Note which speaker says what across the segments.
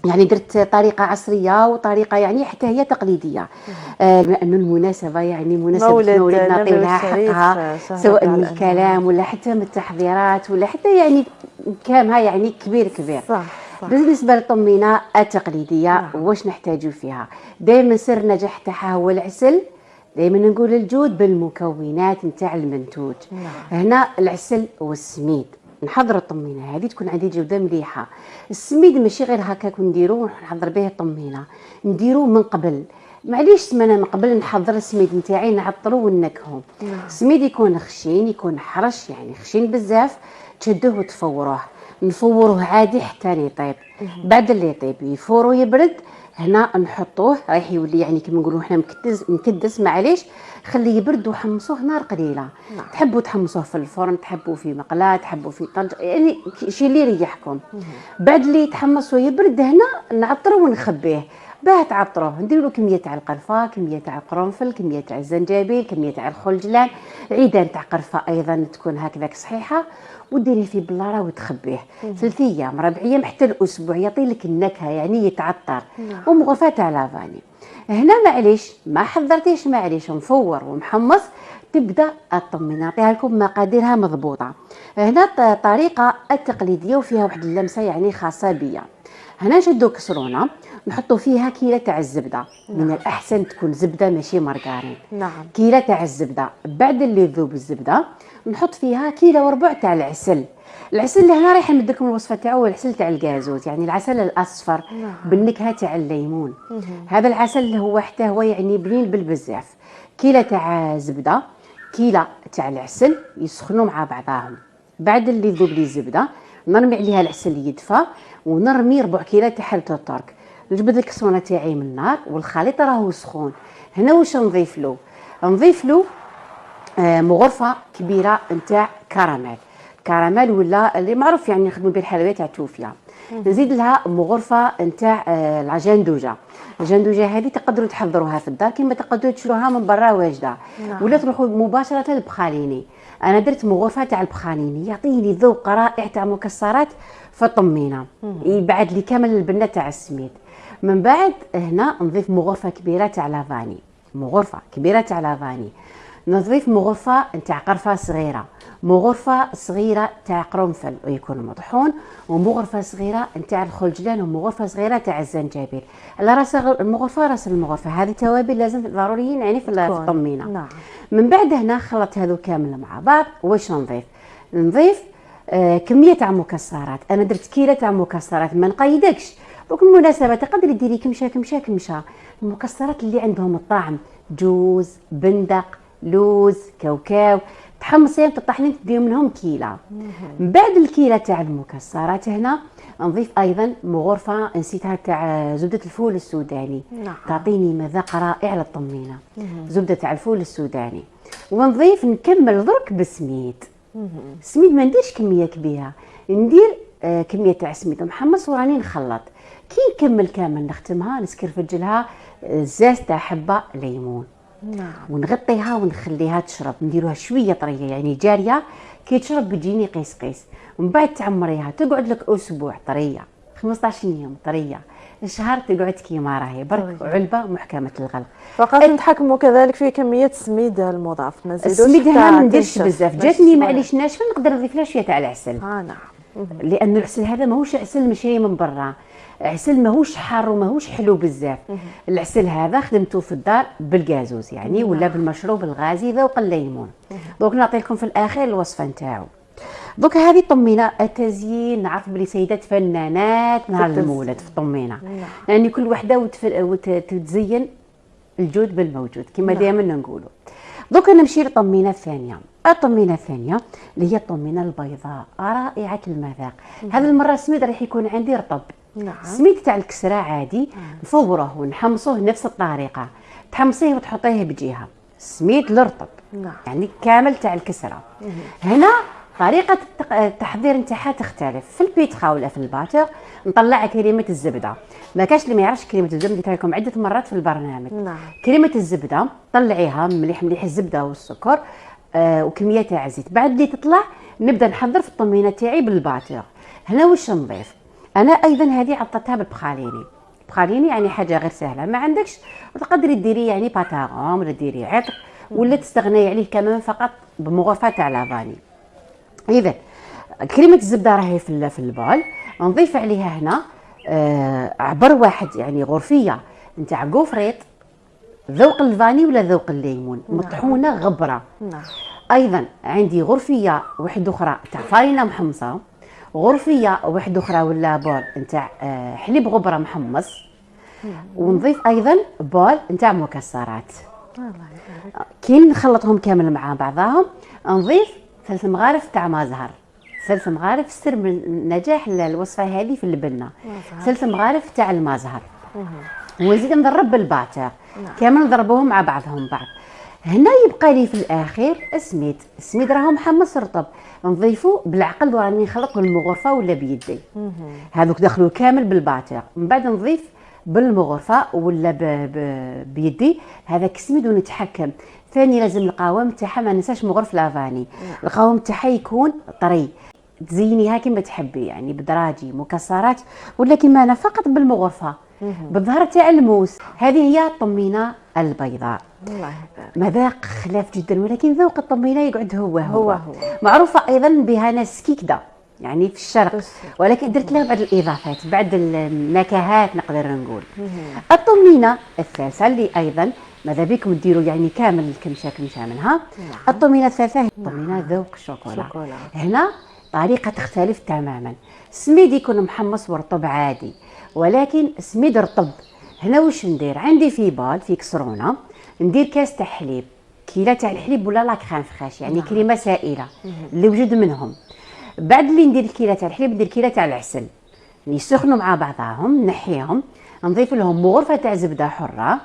Speaker 1: يعني درت طريقة عصرية وطريقة يعني حتى هي تقليدية. بما أنه المناسبة يعني مناسبة مولد نعطي
Speaker 2: النبوي
Speaker 1: لها
Speaker 2: الشريف
Speaker 1: حقها،
Speaker 2: شهر
Speaker 1: سواء
Speaker 2: ربيع
Speaker 1: من
Speaker 2: الأنوار.
Speaker 1: الكلام ولا حتى من التحضيرات ولا حتى يعني كلامها يعني كبير كبير.
Speaker 2: صح صح.
Speaker 1: بالنسبة للطمينة التقليدية
Speaker 2: نعم.
Speaker 1: واش نحتاجو فيها؟ دائما سر النجاح تاعها هو العسل. دائما نقول الجود بالمكونات نتاع المنتوج.
Speaker 2: نعم.
Speaker 1: هنا العسل والسميد. نحضر الطمينه هذه تكون عندي جوده مليحه. السميد ماشي غير هكاك نديروه ونحضر به الطمينه، نديروه من قبل. معليش سمانه من قبل نحضر السميد نتاعي نعطرو ونكهو. السميد يكون خشين، يكون حرش يعني خشين بزاف، تشدوه وتفوروه. نفوروه عادي حتى يطيب. بعد اللي يطيب يفورو يبرد، هنا نحطوه رايح يولي يعني كما نقولوا حنا مكدس معليش. خليه يبرد وحمصوه نار قليله. تحبوا تحمصوه في الفرن، تحبوا في مقلاة، تحبوا في طنج، يعني شي اللي يريحكم. بعد اللي يتحمص ويبرد هنا نعطروه ونخبيه. باه تعطروه نديروا له كميه تاع القرفه، كميه تاع القرنفل، كميه تاع الزنجبيل، كميه تاع الخلجلان، عيدان تاع قرفه ايضا تكون هكذاك صحيحه، وديريه في بلاره وتخبيه 3 ايام 4 ايام حتى الاسبوع، يعطي لك النكهه يعني يتعطر. ومغرفه تاع لافاني. هنا معليش ما حضرتيش معليش مفور ومحمص، تبدا الطمينه نعطيها لكم مقاديرها مضبوطه. هنا الطريقه التقليديه وفيها واحد اللمسه يعني خاصه بيا. هنا نشدو كسرونه نحطو فيها كيله تاع الزبده. من الاحسن تكون زبده ماشي مارغرين.
Speaker 2: نعم.
Speaker 1: كيله تاع الزبده. بعد اللي يذوب الزبده نحط فيها كيلو وربع تاع العسل. العسل اللي هنا رايح نمد لكم الوصفه تاعو، العسل تاع الكازوز يعني العسل الاصفر بالنكهه تاع الليمون. هذا العسل اللي هو حتى هو يعني بنين بالبزاف. كيله تاع زبده، كيله تاع العسل يسخنوا مع بعضاهم. بعد اللي يذوب لي الزبده نرمي عليها العسل يدفى، ونرمي ربع كيلو تاع حلة الترك. نجبد الكسرونه تاعي من النار والخليط راهو سخون. هنا واش نضيف له؟ نضيف له مغرفه كبيره نتاع كراميل ولا اللي معروف يعني نخدموا به الحلويات تاع التوفيه. نزيد لها مغرفه نتاع الجندوجه. الجندوجه هذه تقدروا تحضروها في الدار كما تقدروا تشروها من برا واجده. ولا تروحوا مباشره للبخاليني. انا درت مغرفه تاع البخاليني يعطيني ذوق رائع تاع مكسرات في الطمينه، يبعد لي كامل البنه تاع السميد. من بعد هنا نضيف مغرفه كبيره تاع لافاني. مغرفه كبيره تاع لافاني. نضيف مغرفه نتاع قرفه صغيره، مغرفه صغيره تاع قرنفل ويكون مطحون، ومغرفه صغيره نتاع الخلجلان، ومغرفه صغيره تاع الزنجبيل. على راس المغرفه راس المغرفه هذه توابل لازم ضروريين يعني في الطمينه.
Speaker 2: نعم.
Speaker 1: من بعد هنا خلط هذو كامل مع بعض. واش نضيف كميه تاع مكسرات. انا درت كيله تاع مكسرات ما نقيدكش. دوك المناسبه تقدري ديري كمشه. المكسرات اللي عندهم الطعم، جوز، بندق، لوز، كاوكاو، تحمصين تطحنين تدير منهم كيله. من بعد الكيله تاع المكسرات هنا نضيف ايضا مغرفه نسيتها تاع زبده الفول السوداني. تعطيني مذاق رائع للطمينه. زبده تاع الفول السوداني. ونضيف نكمل درك بالسميد. السميد ما نديرش كميه كبيره، ندير كميه تاع سميد محمص وراني نخلط. كي نكمل كامل نختمها نسكرفجلها زاز تاع حبه ليمون. ونغطيها ونخليها تشرب، نديروها شويه طريه يعني جاريه، كي تشرب بتجيني قيس قيس. ومن بعد تعمريها تقعد لك اسبوع طريه، 15 يوم طريه، شهر تقعد كيما راهي برك علبه محكمه الغلق.
Speaker 2: فقط نتحكموا كذلك في كميه السميد المضاف، ما نزيدوش
Speaker 1: السميد هنا ما نديرش بزاف. جاتني معليش ناشفه نقدر نضيف لها شويه تاع العسل.
Speaker 2: نعم.
Speaker 1: لان العسل هذا ماهوش عسل مشي من برا، عسل ماهوش حار وماهوش حلو بزاف. العسل هذا خدمته في الدار بالكازوز يعني ولا بالمشروب الغازي ذوق الليمون. دونك نعطي لكم في الاخير الوصفه نتاعو. دوك هذه الطمينه التزيين نعرف بلي سيدات فنانات نهار المولد في الطمينه. يعني كل وحده وتتزين الجود بالموجود كما دائما نقولوا. دوك نمشي للطمينه الثانيه. الطمينه الثانيه اللي هي الطمينه البيضاء رائعه المذاق. هذه المره السميد راح يكون عندي رطب. السميد تاع الكسره عادي نفوره ونحمصوه نفس الطريقه، تحمصيه وتحطيه بجهه. السميد الرطب يعني كامل تاع الكسره. هنا طريقه التحضير نتاعها تختلف. في البيتخا ولا في الباتر نطلع كريمه الزبده. ما كاش اللي ما يعرفش كريمه الزبده، قلت لكم عده مرات في البرنامج. كريمه الزبده طلعيها مليح مليح الزبده والسكر وكميه تاع الزيت. بعد اللي تطلع نبدا نحضر في الطمينه تاعي بالباتر. هنا واش نضيف؟ انا ايضا هذه عطتها بالبخاليني. بخاليني يعني حاجه غير سهله، ما عندكش تقدري ديري يعني باتاغون ولا ديري عطر ولا تستغني عليه كمان فقط بمغرفه تاع لافاني. اذا كريمه الزبده راهي في البول، نضيف عليها هنا عبر واحد يعني غرفيه نتاع قوفريط ذوق الفاني ولا ذوق الليمون مطحونه غبره.
Speaker 2: نعم.
Speaker 1: ايضا عندي غرفيه واحده اخرى تاع فارينه محمصه، غرفيه واحده اخرى ولا بول نتاع حليب غبره محمص، ونضيف ايضا بول نتاع مكسرات.
Speaker 2: الله يبارك.
Speaker 1: كي نخلطهم كامل مع بعضهم نضيف 3 مغارف تاع مازهر. 3 مغارف سر من نجاح الوصفه هذه في البنه، 3 مغارف تاع المازهر، ونزيد نضرب بالباتر كامل نضربوهم مع بعضهم بعض. هنا يبقى لي في الاخير السميد راهو محمص رطب، نضيفو بالعقل وراني نخلطو المغرفه ولا بيدي. هذوك دخلوا كامل بالباتر، من بعد نضيف بالمغرفه ولا بيدي هذاك السميد ونتحكم. ثاني لازم القوام تاعها ما ننساش مغرف لافاني، القوام تاعها يكون طري، تزينيها كما تحبي يعني بدراجي مكسرات ولا كما انا فقط بالمغرفه بالظهر تاع الموس. هذه هي الطمينه البيضاء.
Speaker 2: الله
Speaker 1: مذاق خلاف جدا، ولكن ذوق الطمينه يقعد هو معروفه ايضا بها ناس كيكدا يعني في الشرق، ولكن درت لها بعض الاضافات بعض النكهات نقدر نقول. الطمينه الثالثه اللي ايضا ماذا بكم ديروا يعني كامل الكمشه منها. الطمينه الثالثه هي طمينه ذوق الشوكولا. هنا طريقه تختلف تماما، سميد يكون محمص ورطب عادي، ولكن سميد رطب. هنا واش ندير؟ عندي في بال في كسرونه ندير كاس تاع حليب، كيله تاع الحليب ولا لا كريم فريش يعني كريمه سائله اللي وجد منهم. بعد اللي ندير الكيله تاع الحليب ندير كيله تاع العسل يسخنوا مع بعضهم، نحيهم نضيف لهم مغرفه تاع زبده حره،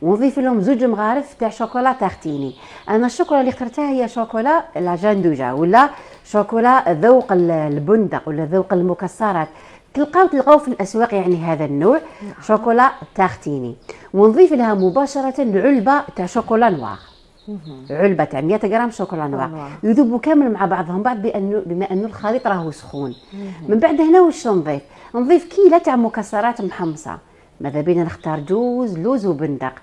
Speaker 1: ونضيف لهم 2 مغارف تاع شوكولا تارتيني. انا الشوكولا اللي اخترتها هي شوكولا لا جاندوجا ولا شوكولا ذوق البندق ولا ذوق المكسرات، تلقاو في الاسواق يعني هذا النوع شوكولا تارتيني. ونضيف لها مباشره علبه تاع شوكولا نوار، علبه تاع 100 غرام شوكولا نوار، يذوبوا كامل مع بعضهم بعض بما انه الخليط راهو سخون. من بعد هنا واش نضيف كيله تاع مكسرات محمصه، ماذا بينا نختار جوز لوز وبندق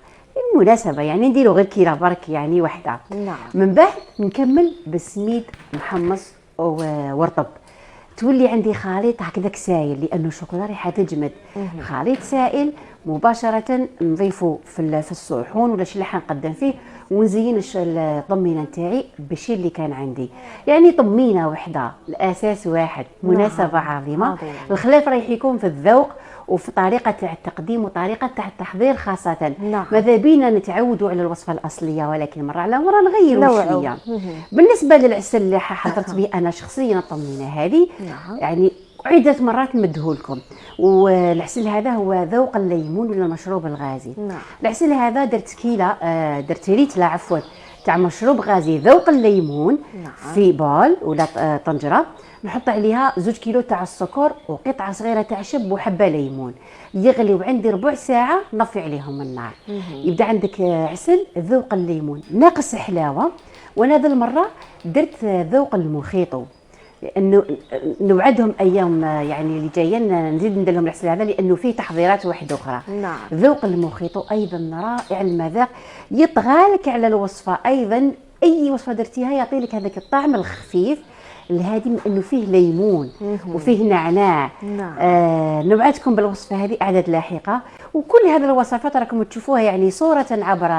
Speaker 1: بالمناسبه يعني نديرو غير كيله برك يعني وحده. من بعد نكمل بالسميد محمص ورطب، تولي عندي خليط هكذاك سائل لانه الشوكولا ريحه تجمد. خليط سائل مباشره نضيفه في الصحون ولا شي اللي حنقدم فيه، ونزين الطمينه نتاعي بالشيء اللي كان عندي. يعني طمينه وحده الاساس واحد، مناسبه عظيمه. الخلاف راح يكون في الذوق وفي طريقه تاع التقديم وطريقه تاع التحضير خاصه. ماذا بينا نتعودوا على الوصفه الاصليه، ولكن مره على مره نغيروا شويه. بالنسبه للعسل اللي حضرت به انا شخصيا الطمينه هذه يعني عدة مرات نمدهولكم، والعسل هذا هو ذوق الليمون ولا المشروب الغازي. العسل هذا درت ريتله عفوا تاع مشروب غازي ذوق الليمون في بول ولا طنجره، نحط عليها 2 كيلو تاع السكر وقطعه صغيره تاع شب وحبه ليمون، يغلي وعندي ربع ساعه نطفي عليهم النار. يبدا عندك عسل ذوق الليمون ناقص حلاوه. وانا ذا المره درت ذوق المخيطو، لانه نوعدهم ايام يعني اللي جايه نزيد ندير لهم العسل هذا لانه فيه تحضيرات واحده اخرى. ذوق المخيطو ايضا رائع المذاق، يطغى لك على الوصفه. ايضا اي وصفه درتيها يعطي لك هذاك الطعم الخفيف الهادي من انه فيه ليمون وفيه نعناع. نوعدكم بالوصفه هذه اعداد لاحقه، وكل هذه الوصفات راكم تشوفوها يعني صوره عبر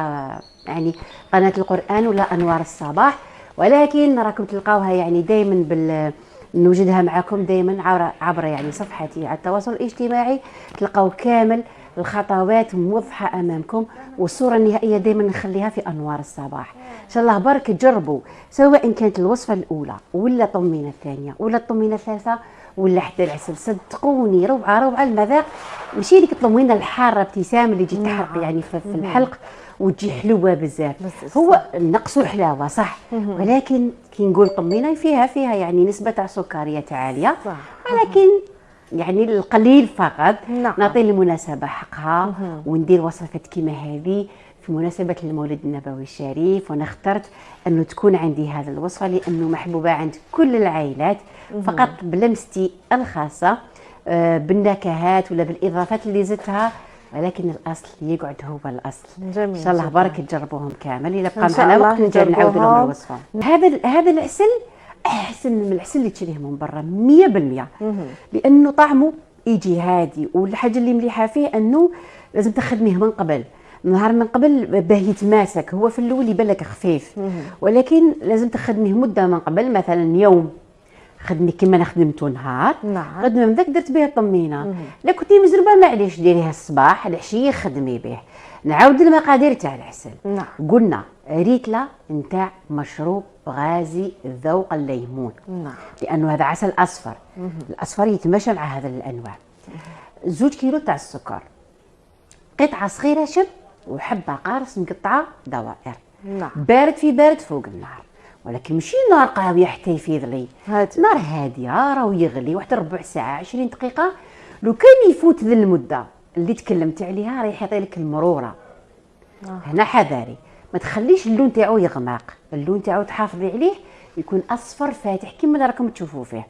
Speaker 1: يعني قناه القرآن ولا انوار الصباح، ولكن راكم تلقاوها يعني دائما نوجدها معكم دائما عبر يعني صفحتي على التواصل الاجتماعي. تلقاو كامل الخطوات موضحه امامكم، والصوره النهائيه دائما نخليها في انوار الصباح. ان شاء الله برك تجربوا، سواء كانت الوصفه الاولى ولا الطمينه الثانيه ولا الطمينه الثالثه ولا حتى العسل. صدقوني روعه المذاق، ماشي ديك الطمينه الحاره ابتسام اللي تجي تحرق يعني في الحلق وتجي حلوه بزاف. هو نقص حلاوه صح، ولكن كي نقول طمينه فيها يعني نسبه تاع سكريات عاليه، ولكن يعني القليل فقط. نعطي المناسبه حقها وندير وصفات كيما هذه في مناسبه المولد النبوي الشريف. وانا اخترت انه تكون عندي هذه الوصفه لانه محبوبه عند كل العائلات، فقط بلمستي الخاصه بالنكهات ولا بالاضافات اللي زدتها، ولكن الاصل يقعد هو الاصل.
Speaker 2: جميل
Speaker 1: ان شاء الله
Speaker 2: جداً.
Speaker 1: برك تجربوهم كامل. الا بقى
Speaker 2: إن شاء
Speaker 1: معنا
Speaker 2: الله
Speaker 1: وقت نرجع نعاود لهم
Speaker 2: نجربوهم.
Speaker 1: الوصفه. هذا العسل احسن من العسل اللي تشريه من برا 100%، لانه طعمه يجي هادي. والحاجه اللي مليحه فيه انه لازم تخدميه من قبل، نهار من قبل باه يتماسك. هو في الاول يبان لك خفيف، ولكن لازم تخدميه مده من قبل، مثلا يوم خدمي كما انا خدمته نهار،
Speaker 2: نعم.
Speaker 1: غدا من ذاك درت به الطمينه. لا كنتي مزروبه معليش ديريها الصباح، العشيه خدمي به. نعاود المقادير تاع العسل.
Speaker 2: نعم.
Speaker 1: قلنا ريتله نتاع مشروب غازي ذوق الليمون،
Speaker 2: نعم.
Speaker 1: لانه هذا عسل اصفر. الاصفر يتماشى مع هذا الانواع. 2 كيلو تاع السكر، قطعه صغيره شب، وحبه قارص مقطعه دوائر.
Speaker 2: نعم.
Speaker 1: بارد في بارد فوق النار، ولكن ماشي نار قاويه حتى يفيض لي،
Speaker 2: هادي.
Speaker 1: نار هاديه راهو يغلي واحد ربع ساعه 20 دقيقه. لو كان يفوت ذي المده اللي تكلمت عليها راح يعطي لك المروره. هنا حذاري، ما تخليش اللون تاعو يغمق، اللون تاعو تحافظي عليه يكون اصفر فاتح كما اللي راكم تشوفوا فيه.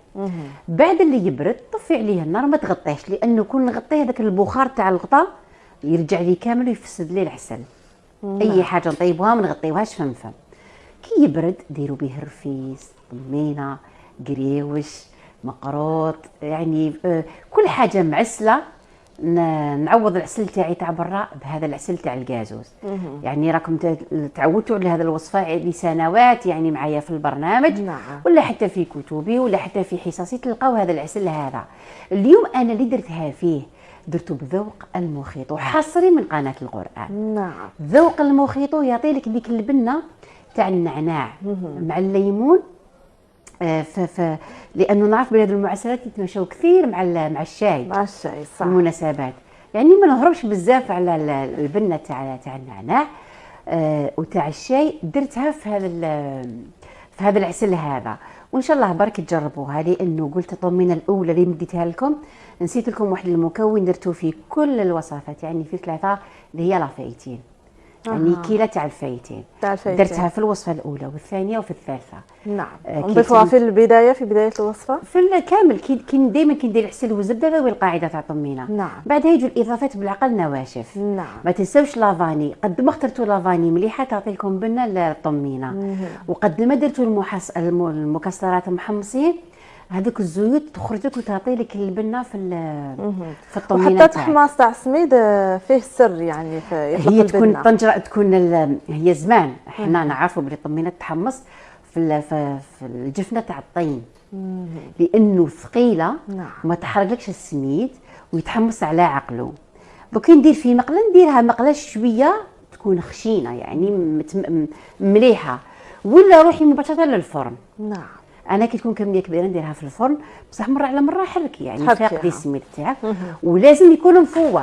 Speaker 1: بعد اللي يبرد طفي عليه النار، ما تغطيهش، لانه كون نغطيه هذاك البخار تاع الغطاء يرجع لي كامل ويفسد لي العسل. اي حاجه نطيبوها ما نغطيوهاش فم. كي يبرد ديروا به رفيس، طمينه، قريوش، مقروط، يعني كل حاجه معسله. نعوض العسل تاعي تاع برا بهذا العسل تاع الكازوز. يعني راكم تعودتوا على هذه الوصفه لسنوات، يعني معايا في البرنامج.
Speaker 2: نعم.
Speaker 1: ولا حتى في كتبي ولا حتى في حصصي تلقاو هذا العسل هذا. اليوم انا اللي درتها فيه درته بذوق المخيط، حصري من قناه القرآن.
Speaker 2: نعم.
Speaker 1: ذوق المخيط يعطي لك ديك البنه تاع النعناع مع الليمون. لانه نعرف بلاد المعسلات يتمشوا كثير مع الشاي،
Speaker 2: مع الشاي
Speaker 1: في
Speaker 2: صح.
Speaker 1: المناسبات. يعني ما نهربش بزاف على البنه تاع النعناع وتاع الشاي. درتها في هذا العسل هذا، وان شاء الله برك تجربوها. لانه قلت الطمينه الاولى اللي مديتها لكم نسيت لكم واحد المكون درتو في كل الوصفات، يعني في 3 اللي هي لافايتين، يعني كيله تاع الفايتين. درتها في الوصفه الاولى والثانيه وفي الثالثه.
Speaker 2: نعم. نضيفوها في البدايه، في بدايه الوصفه
Speaker 1: في الكامل. كي دائما كندير العسل والزبده، هذه القاعده تاع الطمينه.
Speaker 2: نعم.
Speaker 1: بعدها يجوا الاضافات بالعقل نواشف.
Speaker 2: نعم.
Speaker 1: ما تنساوش لافاني، قد ما اخترتوا لافاني مليحه تعطي لكم بنه للطمينه، وقد ما درتوا المكسرات المحمصين، هذوك الزيوت تخرج لك وتعطي لك البنه في الطمينه.
Speaker 2: وحتى تحماص تاع السميد فيه سر، يعني
Speaker 1: هي تكون الطنجره تكون هي زمان احنا نعرفوا بلي الطمينه تحمص في الجفنه تاع الطين، لانه ثقيله.
Speaker 2: نعم.
Speaker 1: وما تحرقلكش السميد ويتحمص على عقله. دوك ندير في مقله، نديرها مقله شويه تكون خشينه، يعني مليحه، ولا روحي مباشره للفرن.
Speaker 2: نعم.
Speaker 1: انا كي تكون كميه كبيره نديرها في الفرن، بصح مره على مره حركي، يعني
Speaker 2: حركيها.
Speaker 1: فاقدي السميد تاعك، ولازم يكون مفور.